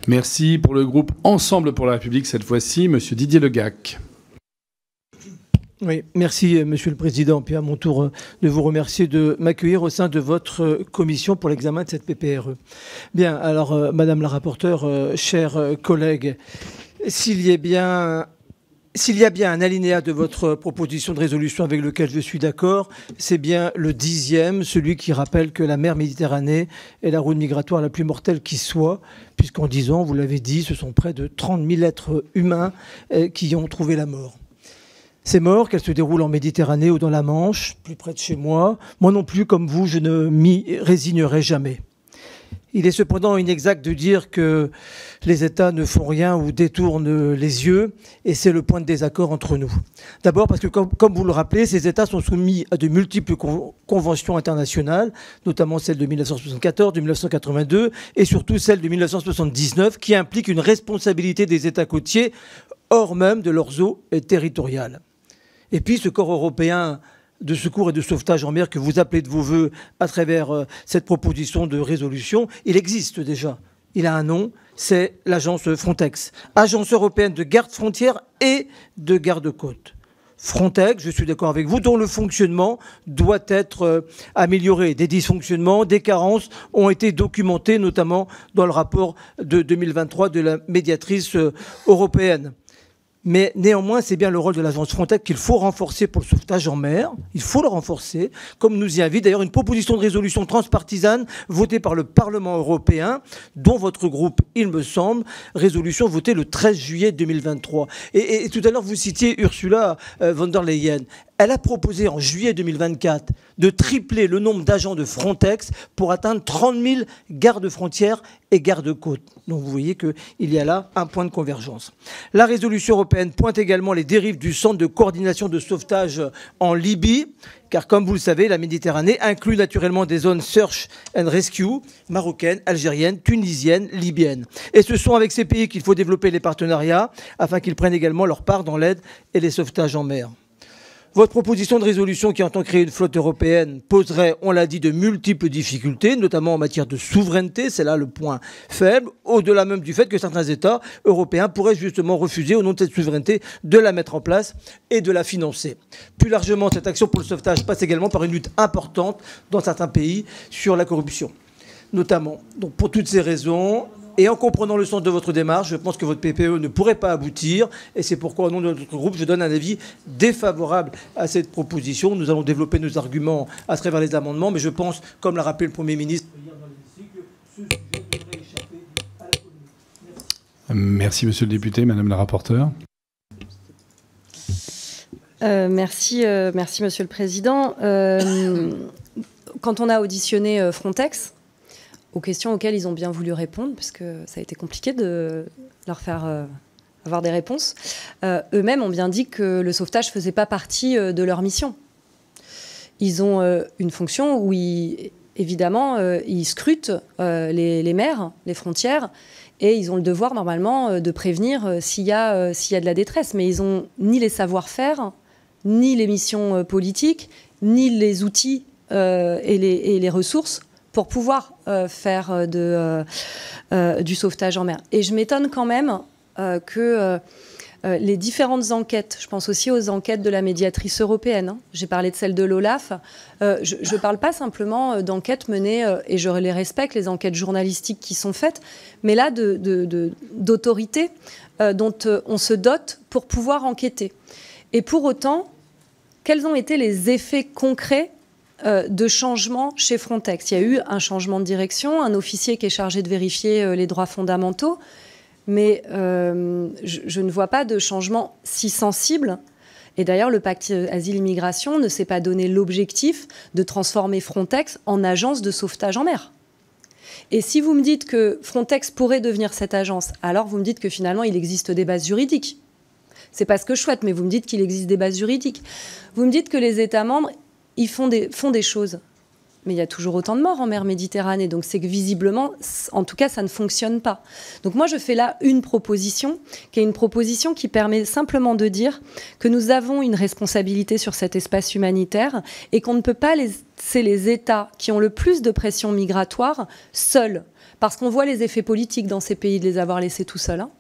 Merci. Pour le groupe Ensemble pour la République, cette fois-ci, Monsieur Didier Legac. Oui, merci Monsieur le Président. Puis à mon tour de vous remercier de m'accueillir au sein de votre commission pour l'examen de cette PPRE. Bien, alors Madame la rapporteure, chers collègues, s'il y a bien un alinéa de votre proposition de résolution avec lequel je suis d'accord, c'est bien le 10e, celui qui rappelle que la mer Méditerranée est la route migratoire la plus mortelle qui soit, puisqu'en 10 ans, vous l'avez dit, ce sont près de 30 000 êtres humains qui y ont trouvé la mort. Ces morts, qu'elles se déroulent en Méditerranée ou dans la Manche, plus près de chez moi, moi non plus, comme vous, je ne m'y résignerai jamais. Il est cependant inexact de dire que les États ne font rien ou détournent les yeux, et c'est le point de désaccord entre nous. D'abord parce que, comme vous le rappelez, ces États sont soumis à de multiples conventions internationales, notamment celle de 1974, de 1982, et surtout celle de 1979, qui implique une responsabilité des États côtiers hors même de leurs eaux territoriales. Et puis ce corps européen de secours et de sauvetage en mer que vous appelez de vos voeux à travers cette proposition de résolution, il existe déjà. Il a un nom, c'est l'agence Frontex, agence européenne de garde-frontières et de garde-côtes. Frontex, je suis d'accord avec vous, dont le fonctionnement doit être amélioré. Des dysfonctionnements, des carences ont été documentés, notamment dans le rapport de 2023 de la médiatrice européenne. Mais néanmoins, c'est bien le rôle de l'agence Frontex qu'il faut renforcer pour le sauvetage en mer. Il faut le renforcer, comme nous y invite d'ailleurs une proposition de résolution transpartisane votée par le Parlement européen, dont votre groupe, il me semble, résolution votée le 13 juillet 2023. Et tout à l'heure, vous citiez Ursula von der Leyen. Elle a proposé en juillet 2024 de tripler le nombre d'agents de Frontex pour atteindre 30 000 gardes-frontières et gardes-côtes. Donc vous voyez qu'il y a là un point de convergence. La résolution européenne pointe également les dérives du centre de coordination de sauvetage en Libye, car comme vous le savez, la Méditerranée inclut naturellement des zones search and rescue marocaines, algériennes, tunisiennes, libyennes. Et ce sont avec ces pays qu'il faut développer les partenariats afin qu'ils prennent également leur part dans l'aide et les sauvetages en mer. Votre proposition de résolution qui entend créer une flotte européenne poserait, on l'a dit, de multiples difficultés, notamment en matière de souveraineté, c'est là le point faible, au-delà même du fait que certains États européens pourraient justement refuser, au nom de cette souveraineté, de la mettre en place et de la financer. Plus largement, cette action pour le sauvetage passe également par une lutte importante dans certains pays sur la corruption, notamment. Donc pour toutes ces raisons, et en comprenant le sens de votre démarche, je pense que votre PPE ne pourrait pas aboutir. Et c'est pourquoi, au nom de notre groupe, je donne un avis défavorable à cette proposition. Nous allons développer nos arguments à travers les amendements. Mais je pense, comme l'a rappelé le Premier ministre hier dans l'hémicycle, ce sujet devrait échapper à la polémique. Merci, monsieur le député. Madame la rapporteure. Merci, monsieur le Président. Quand on a auditionné Frontex, aux questions auxquelles ils ont bien voulu répondre, parce que ça a été compliqué de leur faire avoir des réponses. Eux-mêmes ont bien dit que le sauvetage ne faisait pas partie de leur mission. Ils ont une fonction où, évidemment, ils scrutent les mers, les frontières, et ils ont le devoir, normalement, de prévenir s'il y a de la détresse. Mais ils n'ont ni les savoir-faire, ni les missions politiques, ni les outils et les ressources pour pouvoir faire du sauvetage en mer. Et je m'étonne quand même que les différentes enquêtes, je pense aussi aux enquêtes de la médiatrice européenne, hein, j'ai parlé de celle de l'OLAF, je ne parle pas simplement d'enquêtes menées, et je les respecte, les enquêtes journalistiques qui sont faites, mais là d'autorités dont on se dote pour pouvoir enquêter. Et pour autant, quels ont été les effets concrets de changement chez Frontex? Il y a eu un changement de direction, un officier qui est chargé de vérifier les droits fondamentaux, mais je ne vois pas de changement si sensible. Et d'ailleurs, le pacte Asile-Immigration ne s'est pas donné l'objectif de transformer Frontex en agence de sauvetage en mer. Et si vous me dites que Frontex pourrait devenir cette agence, alors vous me dites que finalement, il existe des bases juridiques. C'est pas ce que je souhaite, mais vous me dites qu'il existe des bases juridiques. Vous me dites que les États membres, ils font des choses. Mais il y a toujours autant de morts en mer Méditerranée. Donc c'est que visiblement, en tout cas, ça ne fonctionne pas. Donc moi, je fais là une proposition, qui est une proposition qui permet simplement de dire que nous avons une responsabilité sur cet espace humanitaire et qu'on ne peut pas laisser les États qui ont le plus de pression migratoire seuls. parce qu'on voit les effets politiques dans ces pays de les avoir laissés tout seuls. Hein.